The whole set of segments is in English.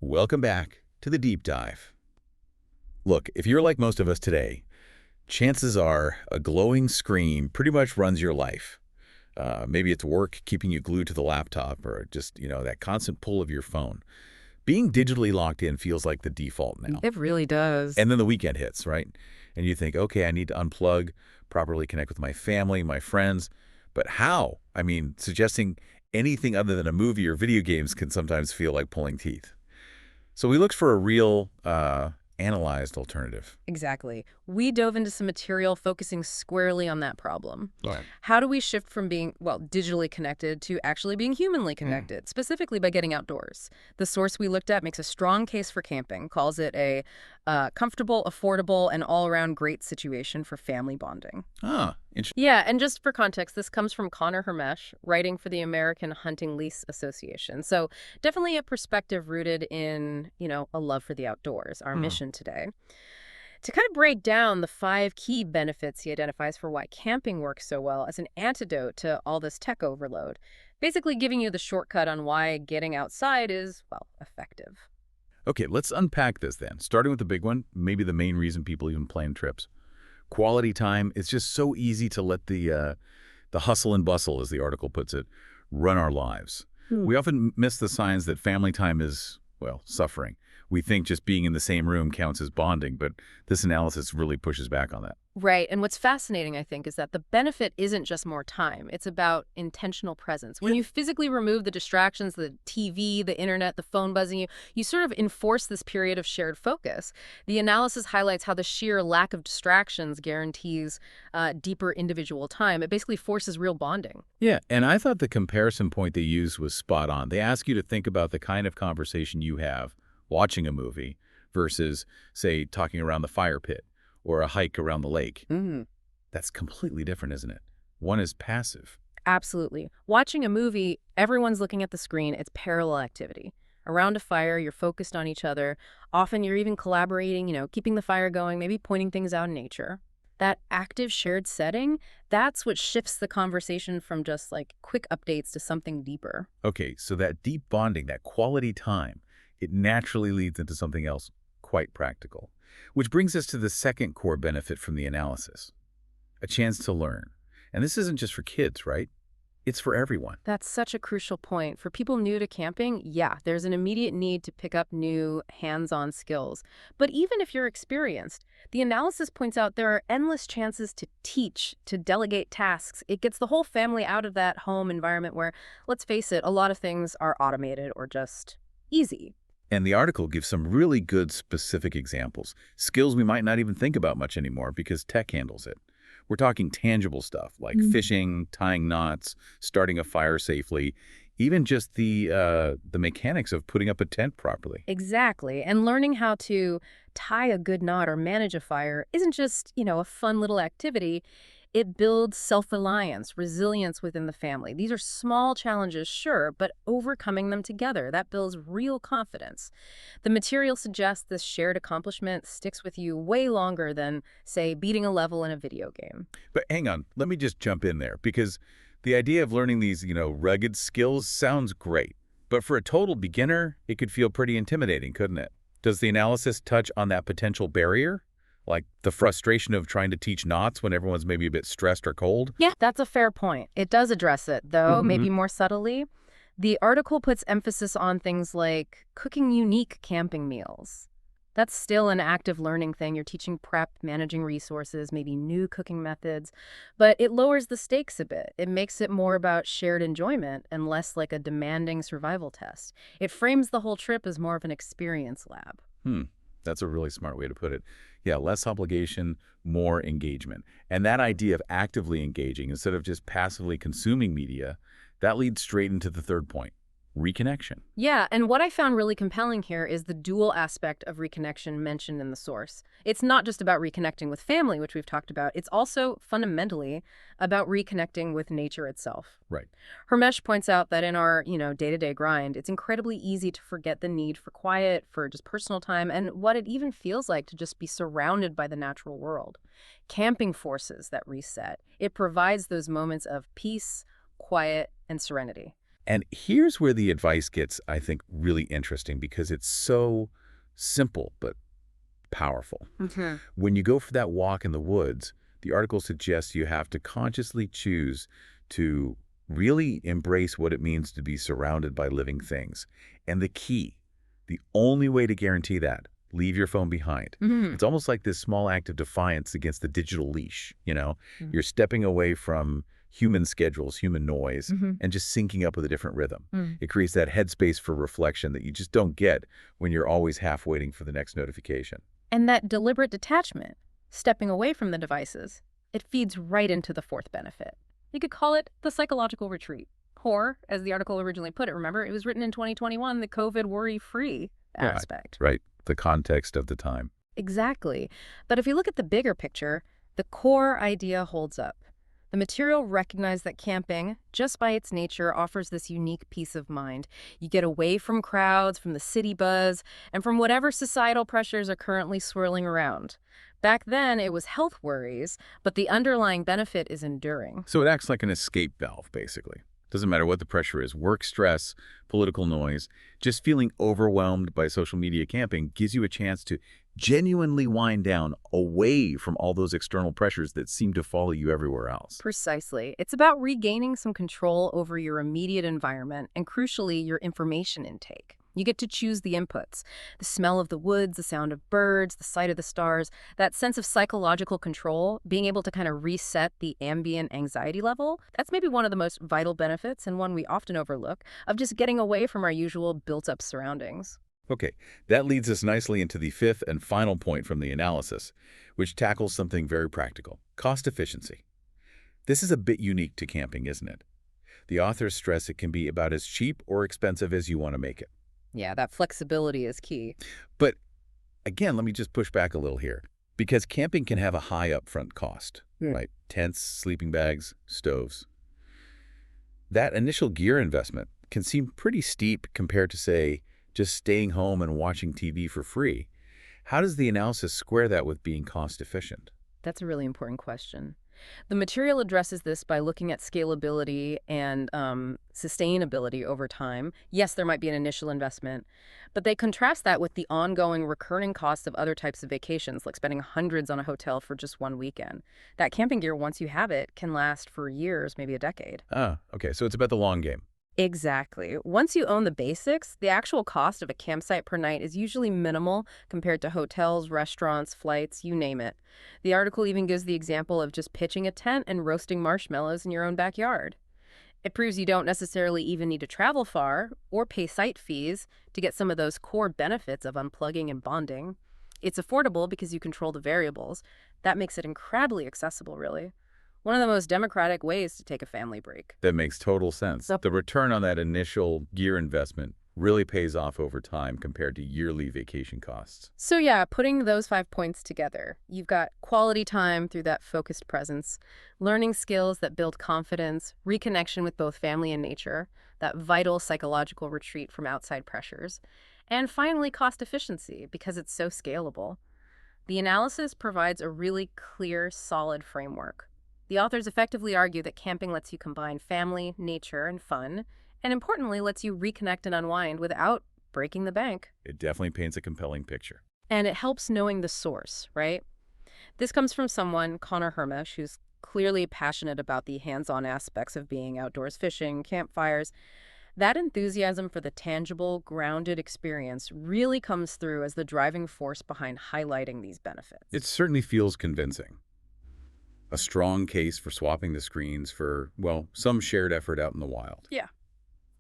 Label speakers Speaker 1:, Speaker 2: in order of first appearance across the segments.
Speaker 1: Welcome back to the deep dive. Look, if you're like most of us today, chances are a glowing screen pretty much runs your life. Maybe it's work keeping you glued to the laptop or just, that constant pull of your phone. Being digitally locked in feels like the default now.
Speaker 2: It really does.
Speaker 1: And then the weekend hits, right? And you think, okay, I need to unplug, properly connect with my family, my friends. But how? I mean, suggesting anything other than a movie or video games can sometimes feel like pulling teeth. So we looked for a real, analyzed alternative.
Speaker 2: Exactly. We dove into some material focusing squarely on that problem.
Speaker 1: Right.
Speaker 2: How do we shift from being, well, digitally connected to actually being humanly connected, specifically by getting outdoors? The source we looked at makes a strong case for camping, calls it a comfortable, affordable, and all-around great situation for family bonding.
Speaker 1: Interesting.
Speaker 2: Yeah, and just for context, this comes from Connor Hermesh, writing for the American Hunting Lease Association. So definitely a perspective rooted in, a love for the outdoors, our mission today. To kind of break down the 5 key benefits he identifies for why camping works so well as an antidote to all this tech overload, basically giving you the shortcut on why getting outside is, well, effective.
Speaker 1: Okay, let's unpack this then. Starting with the big one, maybe the main reason people even plan trips. Quality time. It's just so easy to let the hustle and bustle, as the article puts it, run our lives. We often miss the signs that family time is, well, suffering. We think just being in the same room counts as bonding, but this analysis really pushes back on that.
Speaker 2: Right. And what's fascinating, I think, is that the benefit isn't just more time. It's about intentional presence. When you physically remove the distractions, the TV, the internet, the phone buzzing you, you sort of enforce this period of shared focus. The analysis highlights how the sheer lack of distractions guarantees deeper individual time. It basically forces real bonding.
Speaker 1: Yeah, and I thought the comparison point they used was spot on. They ask you to think about the kind of conversation you have watching a movie versus, say, talking around the fire pit or a hike around the lake. That's completely different, isn't it? One is passive.
Speaker 2: Absolutely. Watching a movie, everyone's looking at the screen. It's parallel activity. Around a fire, you're focused on each other. Often you're even collaborating, keeping the fire going, maybe pointing things out in nature. That active shared setting, that's what shifts the conversation from just like quick updates to something deeper.
Speaker 1: Okay, so that deep bonding, that quality time, it naturally leads into something else quite practical. Which brings us to the second core benefit from the analysis, a chance to learn. And this isn't just for kids, right? It's for everyone.
Speaker 2: That's such a crucial point. For people new to camping, yeah, there's an immediate need to pick up new hands-on skills. But even if you're experienced, the analysis points out there are endless chances to teach, to delegate tasks. It gets the whole family out of that home environment where, let's face it, a lot of things are automated or just easy.
Speaker 1: And the article gives some really good specific examples, skills we might not even think about much anymore because tech handles it. We're talking tangible stuff like fishing, tying knots, starting a fire safely, even just the mechanics of putting up a tent properly.
Speaker 2: Exactly. And learning how to tie a good knot or manage a fire isn't just, a fun little activity. It builds self-reliance, resilience within the family. These are small challenges, sure, but overcoming them together, that builds real confidence. The material suggests this shared accomplishment sticks with you way longer than, say, beating a level in a video game.
Speaker 1: But hang on, let me just jump in there because the idea of learning these, rugged skills sounds great. But for a total beginner, it could feel pretty intimidating, couldn't it? Does the analysis touch on that potential barrier? Like the frustration of trying to teach knots when everyone's maybe a bit stressed or cold?
Speaker 2: Yeah, that's a fair point. It does address it, though, maybe more subtly. The article puts emphasis on things like cooking unique camping meals. That's still an active learning thing. You're teaching prep, managing resources, maybe new cooking methods, but it lowers the stakes a bit. It makes it more about shared enjoyment and less like a demanding survival test. It frames the whole trip as more of an experience lab.
Speaker 1: That's a really smart way to put it. Yeah, less obligation, more engagement. And that idea of actively engaging instead of just passively consuming media, that leads straight into the third point, reconnection.
Speaker 2: Yeah, and what I found really compelling here is the dual aspect of reconnection mentioned in the source. It's not just about reconnecting with family, which we've talked about. It's also fundamentally about reconnecting with nature itself.
Speaker 1: Right.
Speaker 2: Hermesh points out that in our, day-to-day grind, it's incredibly easy to forget the need for quiet, for just personal time, and what it even feels like to just be surrounded by the natural world. Camping forces that reset. It provides those moments of peace, quiet, and serenity.
Speaker 1: And here's where the advice gets, I think, really interesting because it's so simple but powerful.
Speaker 2: Hmm.
Speaker 1: When you go for that walk in the woods, the article suggests you have to consciously choose to really embrace what it means to be surrounded by living things. And the key, the only way to guarantee that, leave your phone behind.
Speaker 2: Hmm.
Speaker 1: It's almost like this small act of defiance against the digital leash, you know? You're stepping away from human schedules, human noise,
Speaker 2: Hmm.
Speaker 1: and just syncing up with a different rhythm.
Speaker 2: Mm.
Speaker 1: It creates that headspace for reflection that you just don't get when you're always half waiting for the next notification.
Speaker 2: And that deliberate detachment, stepping away from the devices, it feeds right into the fourth benefit. You could call it the psychological retreat. Or, as the article originally put it, remember, it was written in 2021, the COVID worry-free
Speaker 1: Yeah,
Speaker 2: aspect.
Speaker 1: right. The context of the time.
Speaker 2: Exactly. But if you look at the bigger picture, the core idea holds up. The material recognized that camping, just by its nature, offers this unique peace of mind. You get away from crowds, from the city buzz, and from whatever societal pressures are currently swirling around. Back then, it was health worries, but the underlying benefit is enduring.
Speaker 1: So it acts like an escape valve, basically. Doesn't matter what the pressure is, work stress, political noise, just feeling overwhelmed by social media camping gives you a chance to genuinely wind down away from all those external pressures that seem to follow you everywhere else.
Speaker 2: Precisely. It's about regaining some control over your immediate environment and, crucially, your information intake. You get to choose the inputs. The smell of the woods, the sound of birds, the sight of the stars, that sense of psychological control, being able to kind of reset the ambient anxiety level, that's maybe one of the most vital benefits and one we often overlook of just getting away from our usual built-up surroundings.
Speaker 1: Okay, that leads us nicely into the fifth and final point from the analysis, which tackles something very practical: cost efficiency. This is a bit unique to camping, isn't it? The authors stress it can be about as cheap or expensive as you want to make it.
Speaker 2: Yeah, that flexibility is key.
Speaker 1: But again, let me just push back a little here, because camping can have a high upfront cost,
Speaker 2: Hmm.
Speaker 1: right? Tents, sleeping bags, stoves. That initial gear investment can seem pretty steep compared to, say, just staying home and watching TV for free. How does the analysis square that with being cost efficient?
Speaker 2: That's a really important question. The material addresses this by looking at scalability and sustainability over time. Yes, there might be an initial investment, but they contrast that with the ongoing recurring costs of other types of vacations, like spending hundreds on a hotel for just one weekend. That camping gear, once you have it, can last for years, maybe a decade.
Speaker 1: Ah, okay, so it's about the long game.
Speaker 2: Exactly. Once you own the basics, the actual cost of a campsite per night is usually minimal compared to hotels, restaurants, flights, you name it. The article even gives the example of just pitching a tent and roasting marshmallows in your own backyard. It proves you don't necessarily even need to travel far or pay site fees to get some of those core benefits of unplugging and bonding. It's affordable because you control the variables. That makes it incredibly accessible, really. One of the most democratic ways to take a family break.
Speaker 1: That makes total sense.
Speaker 2: So-
Speaker 1: The return on that initial gear investment really pays off over time compared to yearly vacation costs.
Speaker 2: So yeah, putting those 5 points together, you've got quality time through that focused presence, learning skills that build confidence, reconnection with both family and nature, that vital psychological retreat from outside pressures, and finally cost efficiency because it's so scalable. The analysis provides a really clear, solid framework. The authors effectively argue that camping lets you combine family, nature, and fun, and importantly, lets you reconnect and unwind without breaking the bank.
Speaker 1: It definitely paints a compelling picture.
Speaker 2: And it helps knowing the source, right? This comes from someone, Connor Hermish, who's clearly passionate about the hands-on aspects of being outdoors fishing, campfires. That enthusiasm for the tangible, grounded experience really comes through as the driving force behind highlighting these benefits.
Speaker 1: It certainly feels convincing. A strong case for swapping the screens for, well, some shared effort out in the wild.
Speaker 2: Yeah.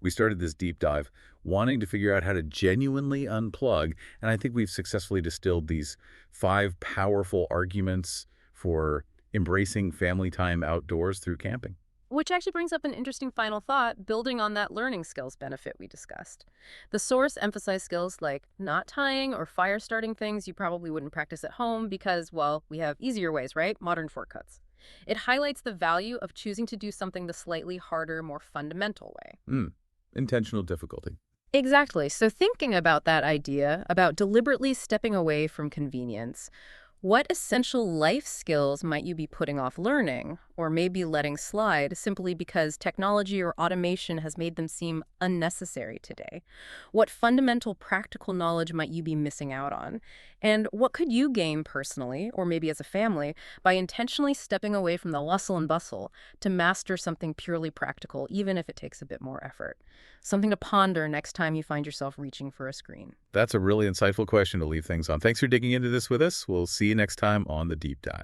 Speaker 1: We started this deep dive wanting to figure out how to genuinely unplug, and I think we've successfully distilled these 5 powerful arguments for embracing family time outdoors through camping.
Speaker 2: Which actually brings up an interesting final thought, building on that learning skills benefit we discussed. The source emphasized skills like knot tying or fire starting, things you probably wouldn't practice at home because, well, we have easier ways, right? Modern shortcuts. It highlights the value of choosing to do something the slightly harder, more fundamental way.
Speaker 1: Intentional difficulty.
Speaker 2: Exactly. So thinking about that idea, about deliberately stepping away from convenience, What essential life skills might you be putting off learning, or maybe letting slide simply because technology or automation has made them seem unnecessary today? What fundamental practical knowledge might you be missing out on? And what could you gain personally, or maybe as a family, by intentionally stepping away from the hustle and bustle to master something purely practical, even if it takes a bit more effort? Something to ponder next time you find yourself reaching for a screen.
Speaker 1: That's a really insightful question to leave things on. Thanks for digging into this with us. We'll see you next time on The Deep Dive.